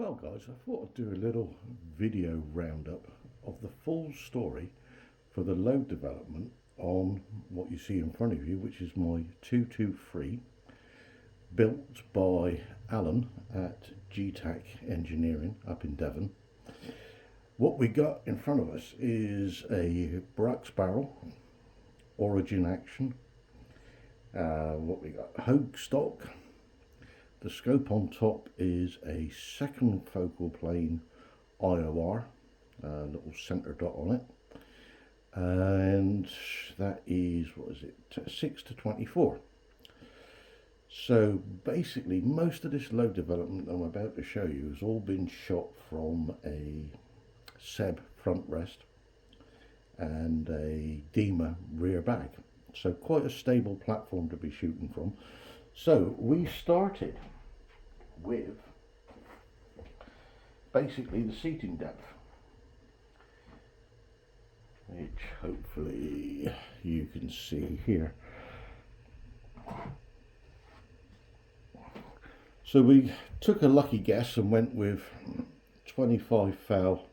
Well guys, I thought I'd do a little video roundup of the full story for the load development on what you see in front of you, which is my 223 built by Alan at G-Tac Engineering up in Devon. What we got in front of us is a Brux barrel, origin action. What we got, Hogue stock. The scope on top is a second focal plane IOR, little center dot on it, and that is, what is it, 6-24. So basically most of this load development I'm about to show you has all been shot from a Seb front rest and a Dima rear bag, so quite a stable platform to be shooting from. So we started with basically the seating depth, which hopefully you can see here. So we took a lucky guess and went with 25 foul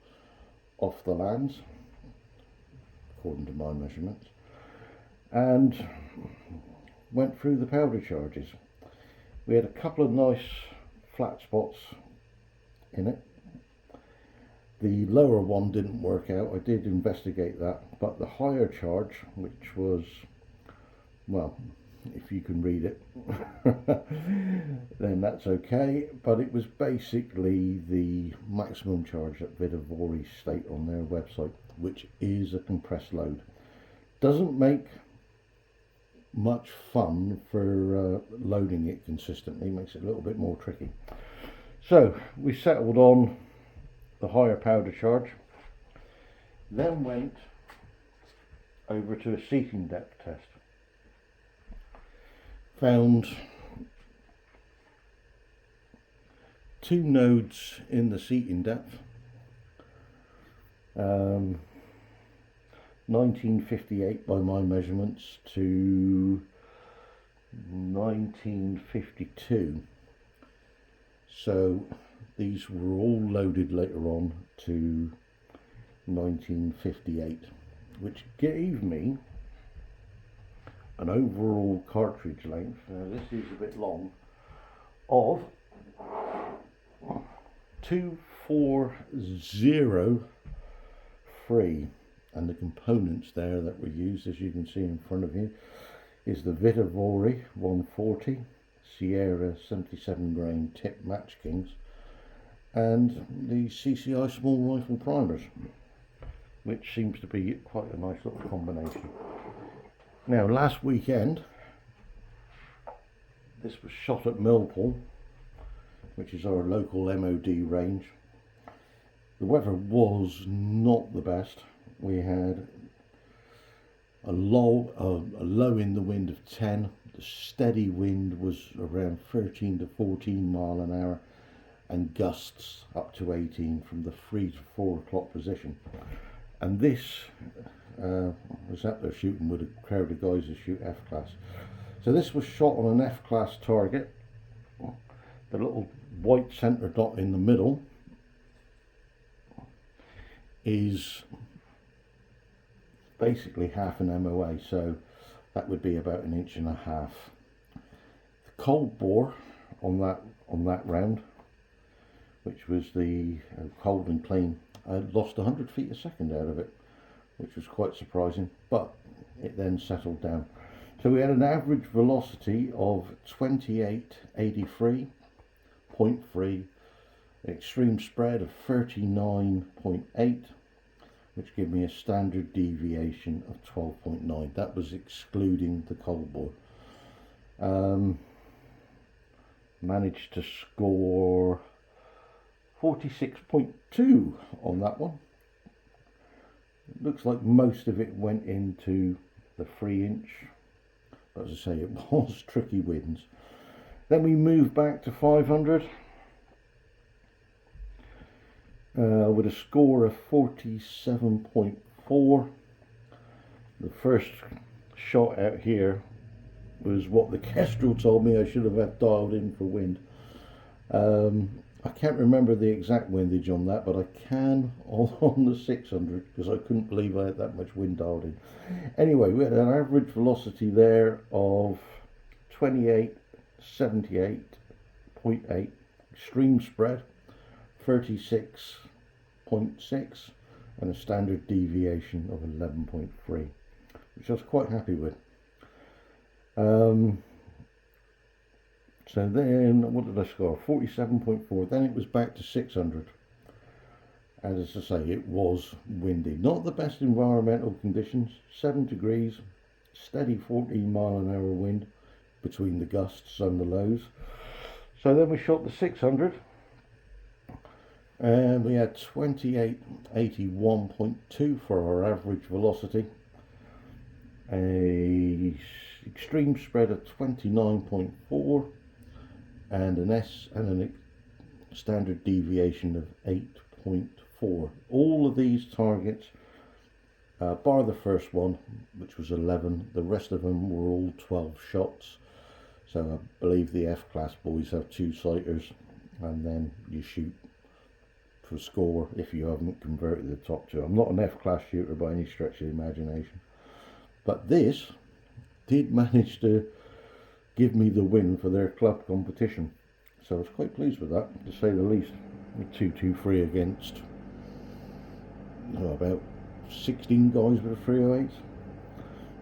off the lands, according to my measurements, and went through the powder charges. We had a couple of nice flat spots in it. The lower one didn't work out. I did investigate that, but the higher charge, which was, well, if you can read it then that's okay, but it was basically the maximum charge that Vidavori state on their website, which is a compressed load. Doesn't make much fun for loading it consistently, makes it a little bit more tricky. So we settled on the higher powder charge, then went over to a seating depth test. Found two nodes in the seating depth, 1958 by my measurements to 1952. So these were all loaded later on to 1958, which gave me an overall cartridge length, now this is a bit long, of 240. And the components there that were used, as you can see in front of you, is the Vidavori 140 Sierra 77 grain tip match kings and the CCI small rifle primers, which seems to be quite a nice little combination. Now last weekend, this was shot at Millpool, which is our local MOD range. The weather was not the best. We had a low in the wind of 10. The steady wind was around 13 to 14 mile an hour, and gusts up to 18 from the 3 to 4 o'clock position. And this was out there shooting with a crowd of guys who shoot F-class. So this was shot on an F-class target. The little white center dot in the middle is basically half an MOA, so that would be about 1.5 inches. The cold bore on that round, which was the cold and clean, I lost 100 feet a second out of it, which was quite surprising, but it then settled down. So we had an average velocity of 2883.3, an extreme spread of 39.8, which gave me a standard deviation of 12.9. That was excluding the cold bore. Managed to score 46.2 on that one. It looks like most of it went into the 3-inch, but as I say, it was tricky winds. Then we moved back to 500 with a score of 47.4. The first shot out here was what the Kestrel told me I should have had dialed in for wind. I can't remember the exact windage on that, but I can on the 600 because I couldn't believe I had that much wind dialed in. Anyway, we had an average velocity there of 2878.8, extreme spread 36.6, and a standard deviation of 11.3, which I was quite happy with. So then, what did I score? 47.4. Then it was back to 600. And as I say, it was windy. Not the best environmental conditions. 7 degrees, steady 14-mile-an-hour wind between the gusts and the lows. So then we shot the 600. And we had 2881.2 for our average velocity. A extreme spread of 29.4. and a standard deviation of 8.4. All of these targets, bar the first one, which was 11, the rest of them were all 12 shots. So I believe the F-class boys have 2 sighters, and then you shoot for score if you haven't converted the top 2. I'm not an F-class shooter by any stretch of the imagination, but this did manage to give me the win for their club competition, so I was quite pleased with that, to say the least. 2-2-3 against about 16 guys with a 308,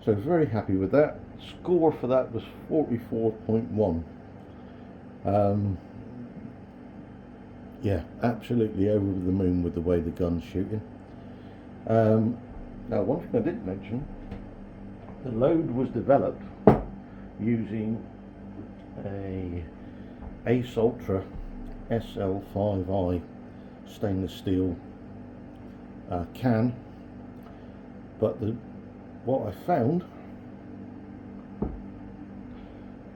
so I was very happy with that. Score for that was 44.1. Yeah, absolutely over the moon with the way the gun's shooting. Now, one thing I didn't mention, the load was developed using a Ace Ultra SL5i stainless steel can, but what I found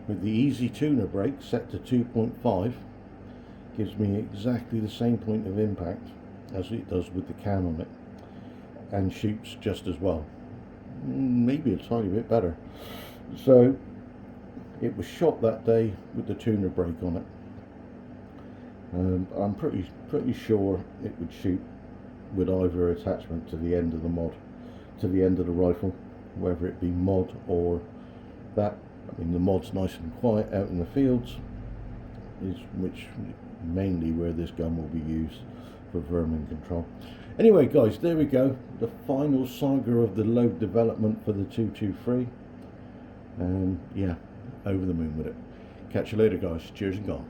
with the easy tuner brake set to 2.5 gives me exactly the same point of impact as it does with the can on it, and shoots just as well, maybe a tiny bit better. So it was shot that day with the tuner brake on it. I'm pretty sure it would shoot with either attachment to the end of the mod, to the end of the rifle, whether it be mod or that. I mean, the mod's nice and quiet out in the fields, which mainly where this gun will be used for vermin control. Anyway guys, there we go, the final saga of the load development for the 223. Yeah, over the moon with it. Catch you later guys, cheers and gone.